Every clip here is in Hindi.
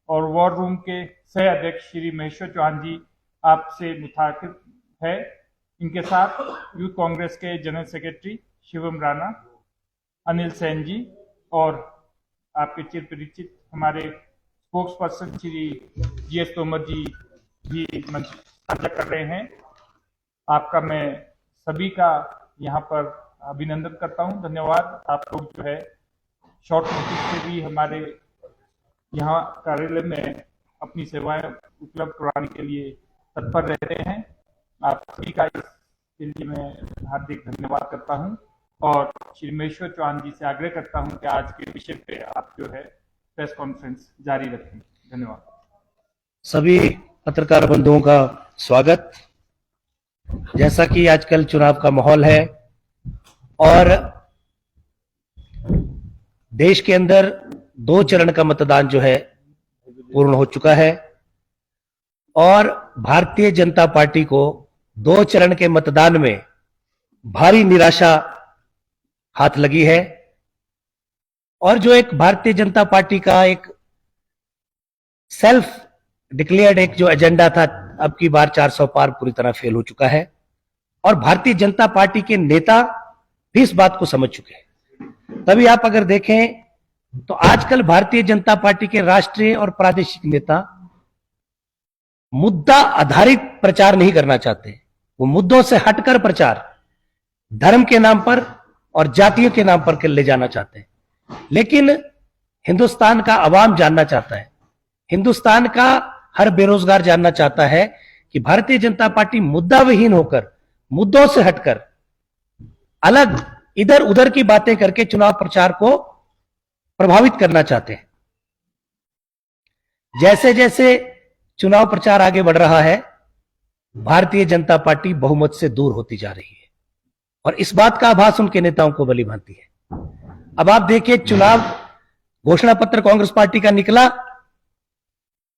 और वॉर रूम के सह अध्यक्ष श्री महेश्वर चौहान जी आपसे मुखातिब है। इनके साथ यूथ कांग्रेस के जनरल सेक्रेटरी शिवम राणा, अनिल सैन जी और आपके चिर परिचित हमारे spokesperson Shri GS Tomar ji भी मंच साझा कर रहे हैं। आपका मैं सभी का यहाँ पर अभिनंदन करता हूँ, धन्यवाद। आप लोग जो है शॉर्ट नोटिस से भी हमारे यहाँ कार्यालय में अपनी सेवाएं उपलब्ध कराने के लिए तत्पर रहते हैं। आप सभी का इसके लिए मैं हार्दिक धन्यवाद करता हूँ और श्री महेश्वर चौहान जी से आग्रह करता हूँ कि आज के विषय पे आप जो है प्रेस कॉन्फ्रेंस जारी रखें। धन्यवाद। सभी पत्रकार बंधुओं का स्वागत। जैसा कि आजकल चुनाव का माहौल है और देश के अंदर 2 चरण का मतदान जो है पूर्ण हो चुका है और भारतीय जनता पार्टी को 2 चरण के मतदान में भारी निराशा हाथ लगी है और जो एक भारतीय जनता पार्टी का एक सेल्फ डिक्लेयर्ड एक जो एजेंडा था, अब की बार 400 पार पूरी तरह फेल हो चुका है और भारतीय जनता पार्टी के नेता भी इस बात को समझ चुके हैं। तभी आप अगर देखें तो आजकल भारतीय जनता पार्टी के राष्ट्रीय और प्रादेशिक नेता मुद्दा आधारित प्रचार नहीं करना चाहते। वो मुद्दों से हटकर प्रचार धर्म के नाम पर और जातियों के नाम पर ले जाना चाहते हैं। लेकिन हिंदुस्तान का अवाम जानना चाहता है, हिंदुस्तान का हर बेरोजगार जानना चाहता है कि भारतीय जनता पार्टी मुद्दा विहीन होकर, मुद्दों से हटकर अलग इधर उधर की बातें करके चुनाव प्रचार को प्रभावित करना चाहते हैं। जैसे जैसे चुनाव प्रचार आगे बढ़ रहा है, भारतीय जनता पार्टी बहुमत से दूर होती जा रही है और इस बात का आभास उनके नेताओं को भली भांति है। अब आप देखिए, चुनाव घोषणा पत्र कांग्रेस पार्टी का निकला,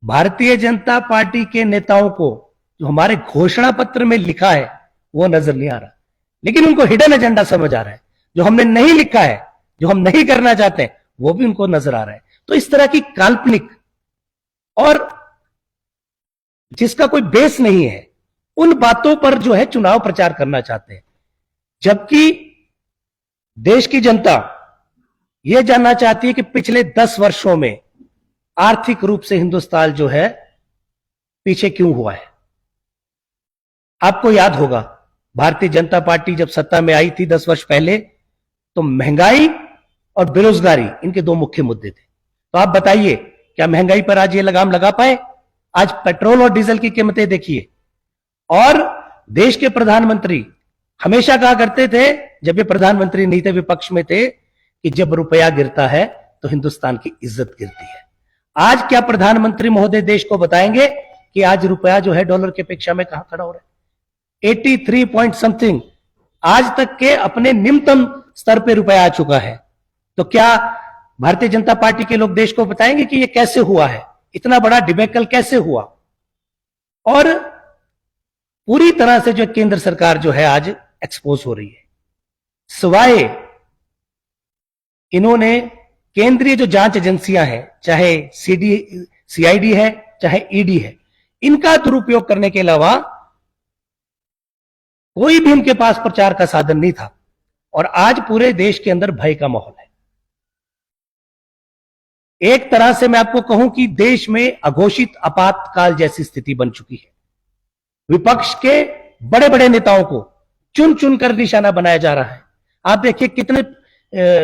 भारतीय जनता पार्टी के नेताओं को जो हमारे घोषणा पत्र में लिखा है वो नजर नहीं आ रहा, लेकिन उनको हिडन एजेंडा समझ आ रहा है। जो हमने नहीं लिखा है, जो हम नहीं करना चाहते हैं, वो भी उनको नजर आ रहा है। तो इस तरह की काल्पनिक और जिसका कोई बेस नहीं है, उन बातों पर जो है चुनाव प्रचार करना चाहते हैं, जबकि देश की जनता यह जानना चाहती है कि पिछले 10 वर्षों में आर्थिक रूप से हिंदुस्तान जो है पीछे क्यों हुआ है। आपको याद होगा, भारतीय जनता पार्टी जब सत्ता में आई थी 10 वर्ष पहले, तो महंगाई और बेरोजगारी इनके 2 मुख्य मुद्दे थे। तो आप बताइए, क्या महंगाई पर आज ये लगाम लगा पाए? आज पेट्रोल और डीजल की कीमतें देखिए। और देश के प्रधानमंत्री हमेशा कहा करते थे, जब ये प्रधानमंत्री नहीं थे, विपक्ष में थे, कि जब रुपया गिरता है तो हिंदुस्तान की इज्जत गिरती है। आज क्या प्रधानमंत्री महोदय देश को बताएंगे कि आज रुपया जो है डॉलर की अपेक्षा में कहां खड़ा हो रहा है? 83 पॉइंट समथिंग आज तक के अपने निम्नतम स्तर पे रुपया आ चुका है। तो क्या भारतीय जनता पार्टी के लोग देश को बताएंगे कि ये कैसे हुआ है, इतना बड़ा डिबेकल कैसे हुआ? और पूरी तरह से जो केंद्र सरकार जो है आज एक्सपोज हो रही है, सिवाय इन्होंने केंद्रीय जो जांच एजेंसियां हैं, चाहे CID है, चाहे ED है, इनका दुरुपयोग करने के अलावा कोई भी इनके पास प्रचार का साधन नहीं था और आज पूरे देश के अंदर भय का माहौल है। एक तरह से मैं आपको कहूं कि देश में अघोषित आपातकाल जैसी स्थिति बन चुकी है। विपक्ष के बड़े बड़े नेताओं को चुन चुनकर निशाना बनाया जा रहा है। आप देखिए, कितने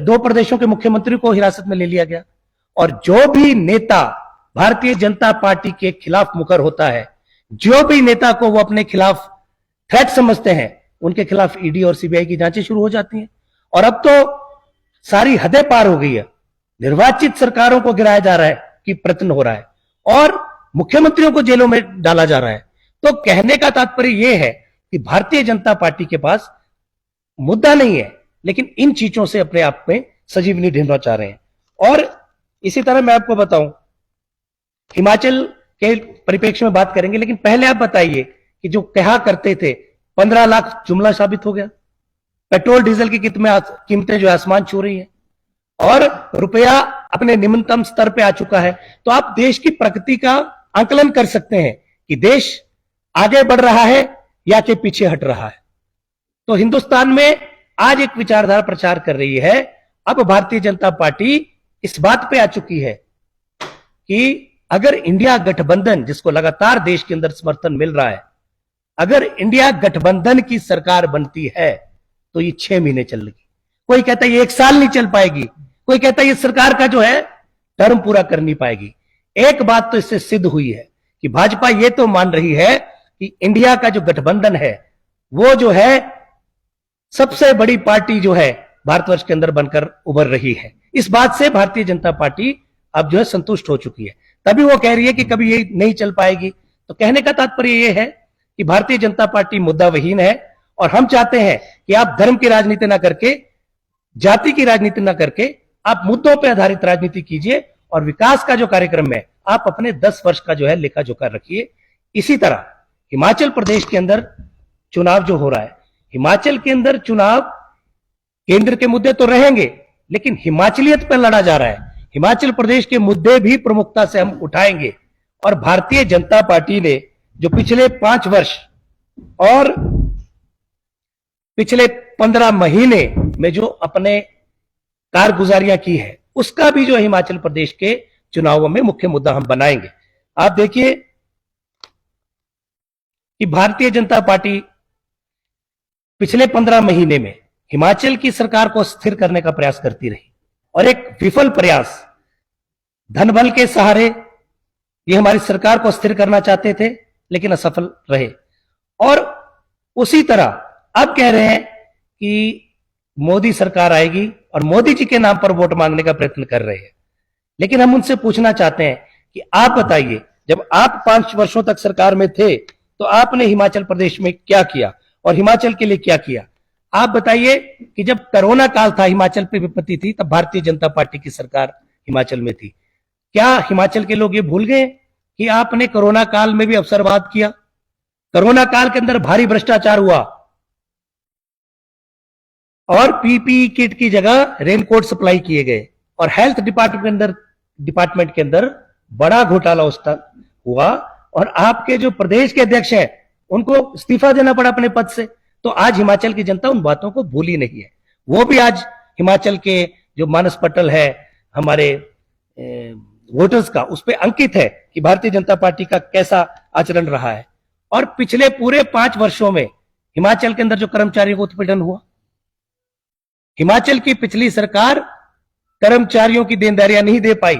2 प्रदेशों के मुख्यमंत्री को हिरासत में ले लिया गया और जो भी नेता भारतीय जनता पार्टी के खिलाफ मुकर होता है, जो भी नेता को वो अपने खिलाफ थ्रेट समझते हैं, उनके खिलाफ ED और CBI की जांचें शुरू हो जाती हैं। और अब तो सारी हदें पार हो गई है, निर्वाचित सरकारों को गिराया जा रहा है कि प्रयत्न हो रहा है और मुख्यमंत्रियों को जेलों में डाला जा रहा है। तो कहने का तात्पर्य यह है कि भारतीय जनता पार्टी के पास मुद्दा नहीं है, लेकिन इन चीजों से अपने आप में संजीवनी ढूंढना चाह रहे हैं। और इसी तरह मैं आपको बताऊं, हिमाचल के परिप्रेक्ष्य में बात करेंगे, लेकिन पहले आप बताइए कि जो कहा करते थे 15 लाख जुमला साबित हो गया। पेट्रोल डीजल की कीमतें जो आसमान छू रही है और रुपया अपने निम्नतम स्तर पे आ चुका है। तो आप देश की प्रगति का आकलन कर सकते हैं कि देश आगे बढ़ रहा है या कि पीछे हट रहा है। तो हिंदुस्तान में आज एक विचारधारा प्रचार कर रही है। अब भारतीय जनता पार्टी इस बात पे आ चुकी है कि अगर इंडिया गठबंधन, जिसको लगातार देश के अंदर समर्थन मिल रहा है, अगर इंडिया गठबंधन की सरकार बनती है तो ये 6 महीने चलेगी। कोई कहता है ये 1 साल नहीं चल पाएगी, कोई कहता है ये सरकार का जो है टर्म पूरा कर नहीं पाएगी। एक बात तो इससे सिद्ध हुई है कि भाजपा ये तो मान रही है कि इंडिया का जो गठबंधन है वो जो है सबसे बड़ी पार्टी जो है भारतवर्ष के अंदर बनकर उभर रही है। इस बात से भारतीय जनता पार्टी अब जो है संतुष्ट हो चुकी है। तभी वो कह रही है कि कभी ये नहीं चल पाएगी। तो कहने का तात्पर्य ये है कि भारतीय जनता पार्टी मुद्दाविहीन है और हम चाहते हैं कि आप धर्म की राजनीति ना करके, जाति की राजनीति ना करके, आप मुद्दों पर आधारित राजनीति कीजिए और विकास का जो कार्यक्रम है आप अपने 10 वर्ष का जो है लेखा जोखा रखिए। इसी तरह हिमाचल प्रदेश के अंदर चुनाव जो हो रहा है, हिमाचल के अंदर चुनाव केंद्र के मुद्दे तो रहेंगे लेकिन हिमाचलियत पर लड़ा जा रहा है। हिमाचल प्रदेश के मुद्दे भी प्रमुखता से हम उठाएंगे और भारतीय जनता पार्टी ने जो पिछले 5 वर्ष और पिछले 15 महीने में जो अपने कारगुजारियां की है उसका भी जो हिमाचल प्रदेश के चुनावों में मुख्य मुद्दा हम बनाएंगे। आप देखिए कि भारतीय जनता पार्टी पिछले 15 महीने में हिमाचल की सरकार को स्थिर करने का प्रयास करती रही और एक विफल प्रयास, धन बल के सहारे ये हमारी सरकार को स्थिर करना चाहते थे लेकिन असफल रहे। और उसी तरह अब कह रहे हैं कि मोदी सरकार आएगी और मोदी जी के नाम पर वोट मांगने का प्रयत्न कर रहे हैं। लेकिन हम उनसे पूछना चाहते हैं कि आप बताइए, जब आप 5 वर्षों तक सरकार में थे तो आपने हिमाचल प्रदेश में क्या किया और हिमाचल के लिए क्या किया? आप बताइए कि जब कोरोना काल था, हिमाचल पे विपत्ति थी, तब भारतीय जनता पार्टी की सरकार हिमाचल में थी। क्या हिमाचल के लोग ये भूल गए कि आपने कोरोना काल में भी अवसरवाद किया? कोरोना काल के अंदर भारी भ्रष्टाचार हुआ और पीपीई किट की जगह रेनकोट सप्लाई किए गए और हेल्थ डिपार्टमेंट के अंदर बड़ा घोटाला उस तक हुआ और आपके जो प्रदेश के अध्यक्ष हैं उनको इस्तीफा देना पड़ा अपने पद से। तो आज हिमाचल की जनता उन बातों को भूली नहीं है। वो भी आज हिमाचल के जो मानस पटल है हमारे वोटर्स का, उस पर अंकित है कि भारतीय जनता पार्टी का कैसा आचरण रहा है। और पिछले पूरे 5 वर्षों में हिमाचल के अंदर जो कर्मचारियों को उत्पीड़न हुआ, हिमाचल की पिछली सरकार कर्मचारियों की देनदारियां नहीं दे पाई,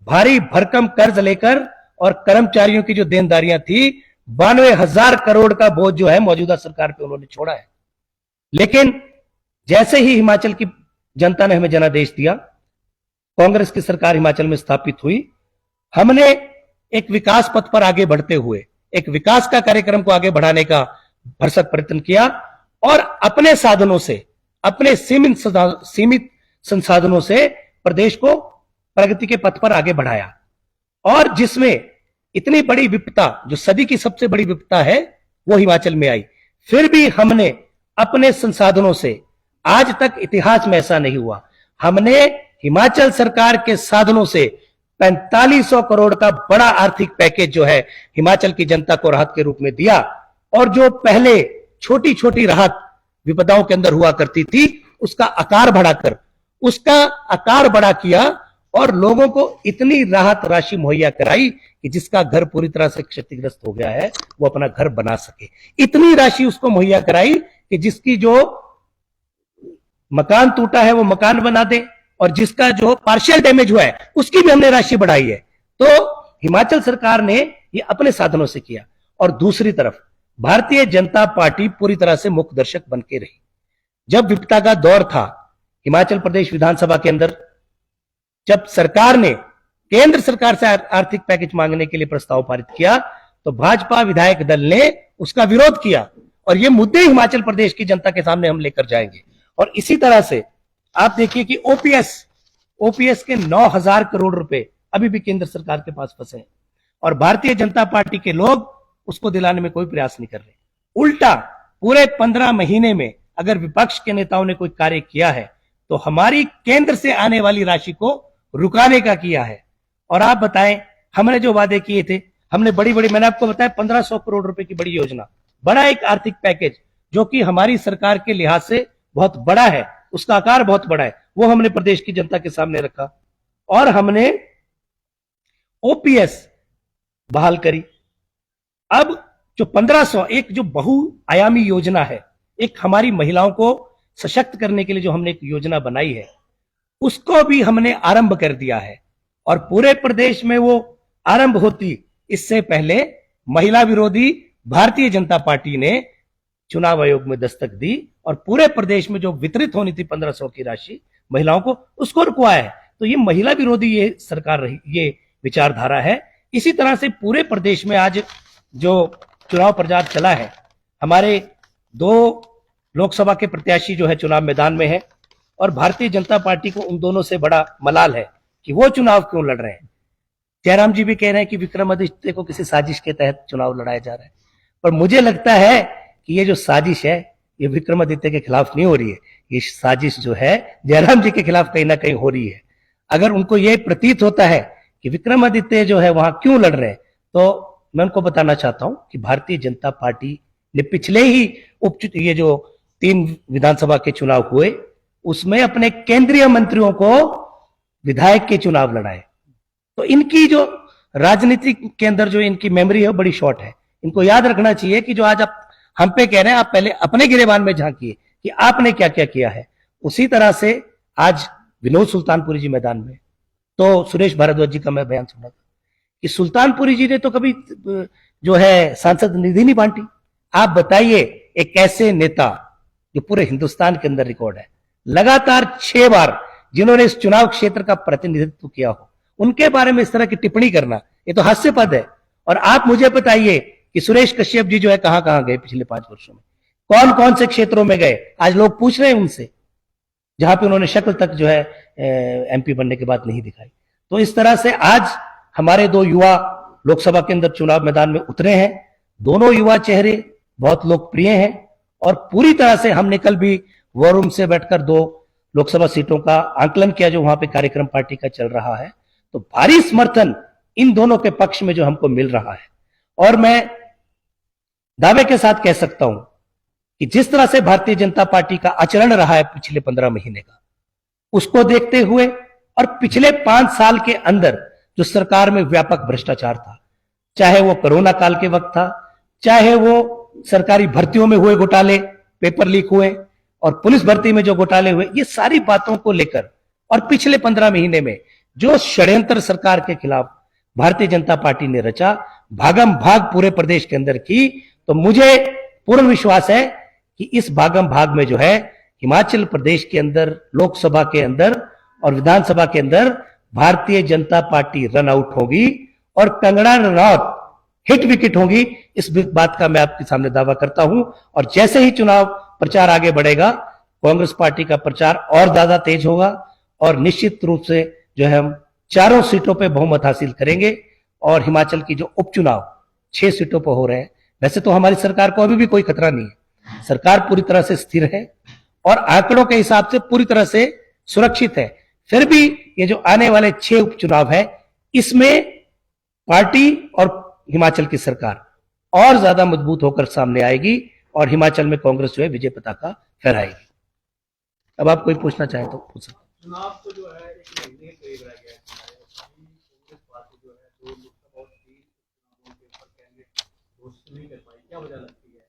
भारी भरकम कर्ज लेकर, और कर्मचारियों की जो देनदारियां थी 92,000 करोड़ का बोझ जो है मौजूदा सरकार पे उन्होंने छोड़ा है। लेकिन जैसे ही हिमाचल की जनता ने हमें जनादेश दिया, कांग्रेस की सरकार हिमाचल में स्थापित हुई, हमने एक विकास पथ पर आगे बढ़ते हुए एक विकास का कार्यक्रम को आगे बढ़ाने का भरसक प्रयत्न किया और अपने साधनों से, अपने सीमित संसाधनों से प्रदेश को प्रगति के पथ पर आगे बढ़ाया। और जिसमें इतनी बड़ी विपदा, जो सदी की सबसे बड़ी विपदा है, वो हिमाचल में आई, फिर भी हमने अपने संसाधनों से, आज तक इतिहास में ऐसा नहीं हुआ, हमने हिमाचल सरकार के साधनों से 4500 करोड़ का बड़ा आर्थिक पैकेज जो है हिमाचल की जनता को राहत के रूप में दिया। और जो पहले छोटी छोटी राहत विपदाओं के अंदर हुआ करती थी, उसका आकार बड़ा किया और लोगों को इतनी राहत राशि मुहैया कराई कि जिसका घर पूरी तरह से क्षतिग्रस्त हो गया है वो अपना घर बना सके। इतनी राशि उसको मुहैया कराई कि जिसकी जो मकान टूटा है वो मकान बना दे, और जिसका जो पार्शियल डैमेज हुआ है उसकी भी हमने राशि बढ़ाई है। तो हिमाचल सरकार ने ये अपने साधनों से किया। और दूसरी तरफ भारतीय जनता पार्टी पूरी तरह से मुख्य दर्शक बन के रही। जब विपदा का दौर था, हिमाचल प्रदेश विधानसभा के अंदर जब सरकार ने केंद्र सरकार से आर्थिक पैकेज मांगने के लिए प्रस्ताव पारित किया, तो भाजपा विधायक दल ने उसका विरोध किया। और ये मुद्दे हिमाचल प्रदेश की जनता के सामने हम लेकर जाएंगे। और इसी तरह से आप देखिए कि ओपीएस के 9,000 करोड़ रुपए अभी भी केंद्र सरकार के पास फंसे हैं और भारतीय जनता पार्टी के लोग उसको दिलाने में कोई प्रयास नहीं कर रहे। उल्टा पूरे 15 महीने में अगर विपक्ष के नेताओं ने कोई कार्य किया है तो हमारी केंद्र से आने वाली राशि को रुकाने का किया है। और आप बताएं, हमने जो वादे किए थे, हमने बड़ी बड़ी, मैंने आपको बताया 1500 करोड़ रुपए की बड़ी योजना, बड़ा एक आर्थिक पैकेज जो कि हमारी सरकार के लिहाज से बहुत बड़ा है, उसका आकार बहुत बड़ा है, वो हमने प्रदेश की जनता के सामने रखा। और हमने ओपीएस बहाल करी। अब जो 1500, एक जो बहुआयामी योजना है, एक हमारी महिलाओं को सशक्त करने के लिए जो हमने एक योजना बनाई है, उसको भी हमने आरंभ कर दिया है। और पूरे प्रदेश में वो आरंभ होती, इससे पहले महिला विरोधी भारतीय जनता पार्टी ने चुनाव आयोग में दस्तक दी और पूरे प्रदेश में जो वितरित होनी थी 1500 की राशि महिलाओं को, उसको रुकवाया है। तो ये महिला विरोधी ये सरकार रही, ये विचारधारा है। इसी तरह से पूरे प्रदेश में आज जो चुनाव प्रचार चला है, हमारे 2 लोकसभा के प्रत्याशी जो है चुनाव मैदान में है और भारतीय जनता पार्टी को उन दोनों से बड़ा मलाल है कि वो चुनाव क्यों लड़ रहे हैं। जयराम जी भी कह रहे हैं कि विक्रमादित्य को किसी साजिश के तहत चुनाव लड़ाया जा रहा है, पर मुझे लगता है कि ये जो साजिश है ये विक्रमादित्य के खिलाफ नहीं हो रही है, ये साजिश जो है जयराम जी के खिलाफ कहीं ना कहीं हो रही है। अगर उनको ये प्रतीत होता है कि विक्रमादित्य जो है वहां क्यों लड़ रहे हैं, तो मैं उनको बताना चाहता हूं कि भारतीय जनता पार्टी ने पिछले ही ये जो 3 विधानसभा के चुनाव हुए, उसमें अपने केंद्रीय मंत्रियों को विधायक के चुनाव लड़ाए। तो इनकी जो राजनीति के अंदर जो इनकी मेमोरी है बड़ी शॉर्ट है। इनको याद रखना चाहिए कि जो आज आप हम पे कह रहे हैं, आप पहले अपने गिरेबान में झांकिए कि आपने क्या क्या किया है। उसी तरह से आज विनोद सुल्तानपुरी जी मैदान में, तो सुरेश भारद्वाज जी का मैं बयान सुना था कि सुल्तानपुरी जी ने तो कभी जो है सांसद निधि नहीं बांटी। आप बताइए, एक ऐसे नेता जो पूरे हिंदुस्तान के अंदर रिकॉर्ड है, लगातार 6 बार जिन्होंने इस चुनाव क्षेत्र का प्रतिनिधित्व किया हो, उनके बारे में इस तरह की टिप्पणी करना, ये तो हास्यास्पद है। और आप मुझे बताइए कि सुरेश कश्यप जी जो है कहां कहां गए पिछले 5 वर्षों में, कौन कौन से क्षेत्रों में गए, आज लोग पूछ रहे हैं उनसे, जहां पे उन्होंने शक्ल तक जो है एमपी बनने के बाद नहीं दिखाई। तो इस तरह से आज हमारे 2 युवा लोकसभा के अंदर चुनाव मैदान में उतरे हैं। दोनों युवा चेहरे बहुत लोकप्रिय हैं और पूरी तरह से हमने कल भी वॉर रूम से बैठकर 2 लोकसभा सीटों का आंकलन किया जो वहां पे कार्यक्रम पार्टी का चल रहा है। तो भारी समर्थन इन दोनों के पक्ष में जो हमको मिल रहा है। और मैं दावे के साथ कह सकता हूं कि जिस तरह से भारतीय जनता पार्टी का आचरण रहा है पिछले 15 महीने का, उसको देखते हुए और पिछले 5 साल के अंदर जो सरकार में व्यापक भ्रष्टाचार था, चाहे वो कोरोना काल के वक्त था, चाहे वो सरकारी भर्तियों में हुए घोटाले, पेपर लीक हुए और पुलिस भर्ती में जो घोटाले हुए, ये सारी बातों को लेकर और पिछले 15 महीने में जो षड्यंत्र सरकार के खिलाफ भारतीय जनता पार्टी ने रचा, भागम भाग पूरे प्रदेश के अंदर की, तो मुझे पूर्ण विश्वास है कि इस भागम भाग में जो है हिमाचल प्रदेश के अंदर, लोकसभा के अंदर और विधानसभा के अंदर Bharatiya Janata party run out होगी और कंगना रनौत हिट विकेट होगी। इस बात का मैं आपके सामने दावा करता हूं। और जैसे ही चुनाव प्रचार आगे बढ़ेगा, कांग्रेस पार्टी का प्रचार और ज्यादा तेज होगा और निश्चित रूप से जो है हम 4 सीटों पे बहुमत हासिल करेंगे। और हिमाचल की जो उपचुनाव 6 सीटों पर हो रहे हैं, वैसे तो हमारी सरकार को अभी भी कोई खतरा नहीं है, सरकार पूरी तरह से स्थिर है और आंकड़ों के हिसाब से पूरी तरह से सुरक्षित है। फिर भी ये जो आने वाले 6 उपचुनाव है, इसमें पार्टी और हिमाचल की सरकार और ज्यादा मजबूत होकर सामने आएगी और हिमाचल में कांग्रेस जो है विजय पताका फहराएगी। अब आप कोई पूछना चाहे तो पूछ सकते। चुनाव तो जो है 1 महीने करीब रह गया है। कांग्रेस पार्टी जो है 2 लोकसभा और 3 चुनावों के ऊपर कैंडिडेट घोषित नहीं कर पाई, क्या वजह लगती है?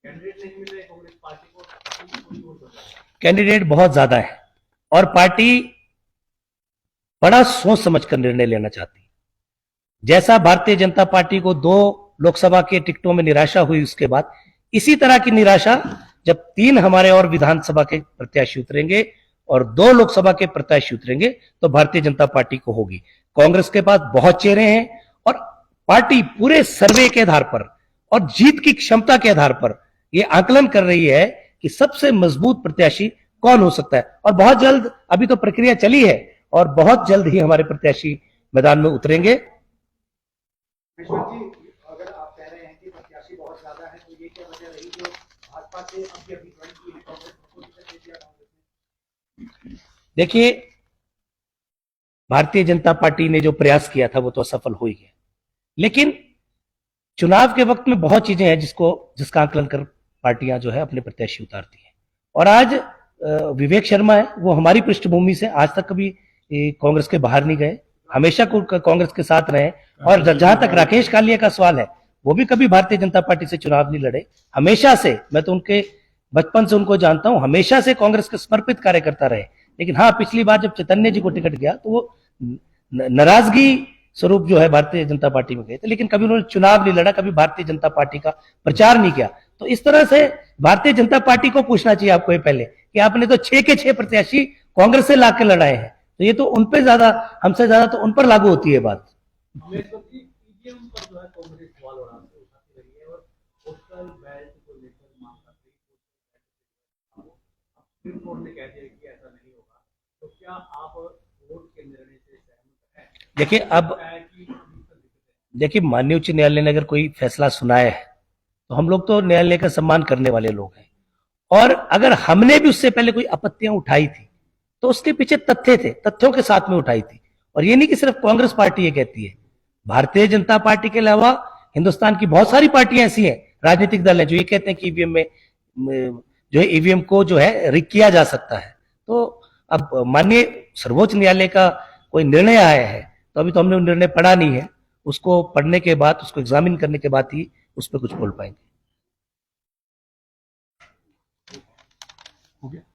कैंडिडेट नहीं मिल रहे कांग्रेस पार्टी को, कैंडिडेट बहुत ज्यादा है और पार्टी बड़ा सोच समझकर निर्णय लेना चाहती है। जैसा भारतीय जनता पार्टी को 2 लोकसभा के टिकटों में निराशा हुई, उसके बाद इसी तरह की निराशा जब 3 हमारे और विधानसभा के प्रत्याशी उतरेंगे और 2 लोकसभा के प्रत्याशी उतरेंगे तो भारतीय जनता पार्टी को होगी। कांग्रेस के पास बहुत चेहरे हैं और पार्टी पूरे सर्वे के आधार पर और जीत की क्षमता के आधार पर यह आकलन कर रही है कि सबसे मजबूत प्रत्याशी कौन हो सकता है। और बहुत जल्द, अभी तो प्रक्रिया चली है और बहुत जल्द ही हमारे प्रत्याशी मैदान में उतरेंगे। विश्वनाथ जी, अगर आप कह रहे हैं कि प्रत्याशी बहुत ज्यादा है, तो ये क्या वजह रही जो भाजपा से अभी ज्वाइन की है कांग्रेस को? देखिए, भारतीय जनता पार्टी ने जो प्रयास किया था वो तो असफल हो ही गया। लेकिन चुनाव के वक्त में बहुत चीजें हैं जिसका आकलन कर पार्टियां जो है अपने प्रत्याशी उतारती हैं। और आज विवेक शर्मा है, वो हमारी पृष्ठभूमि से आज तक कभी कांग्रेस के बाहर नहीं गए, हमेशा कांग्रेस के साथ रहे। और जहां तक राकेश कालिया का सवाल है, वो भी कभी भारतीय जनता पार्टी से चुनाव नहीं लड़े, हमेशा से। मैं तो उनके बचपन से उनको जानता हूं, हमेशा से कांग्रेस के समर्पित कार्यकर्ता रहे। लेकिन हाँ, पिछली बार जब चैतन्य जी को टिकट गया तो वो नाराजगी स्वरूप जो है भारतीय जनता पार्टी में गए थे, लेकिन कभी उन्होंने चुनाव नहीं लड़ा, कभी भारतीय जनता पार्टी का प्रचार नहीं किया। तो इस तरह से भारतीय जनता पार्टी को पूछना चाहिए आपको ये पहले कि आपने तो 6 के 6 प्रत्याशी कांग्रेस से लाके लड़ाए हैं, तो ये तो उन पे ज्यादा, हमसे ज्यादा तो उन पर लागू होती है बात। अम्बेडकर जी ईवीएम पर जो है कांग्रेस सवाल उठाती रही है और पोस्टल बैलेट को लेकर मांग कर रही है। सुप्रीम कोर्ट ने कह दिया कि ऐसा नहीं होगा, तो क्या आप कोर्ट के निर्णय से सहमत हैं? देखिए अब देखिए, माननीय उच्च न्यायालय ने अगर कोई फैसला सुनाया है तो हम लोग तो न्यायालय का सम्मान करने वाले लोग हैं। और अगर हमने भी उससे पहले कोई आपत्तियां उठाई थी तो उसके पीछे तथ्य थे, तथ्यों के साथ में उठाई थी। और ये नहीं कि सिर्फ कांग्रेस पार्टी ये कहती है, भारतीय जनता पार्टी के अलावा हिंदुस्तान की बहुत सारी पार्टियां ऐसी हैं, राजनीतिक दल हैं, जो ये कहते हैं कि ईवीएम में जो है ईवीएम को जो है रिग किया जा सकता है। तो अब माननीय सर्वोच्च न्यायालय का कोई निर्णय आया है, तो अभी तो हमने वो निर्णय पढ़ा नहीं है, उसको पढ़ने के बाद, उसको एग्जामिन करने के बाद ही उस पर कुछ बोल पाएंगे।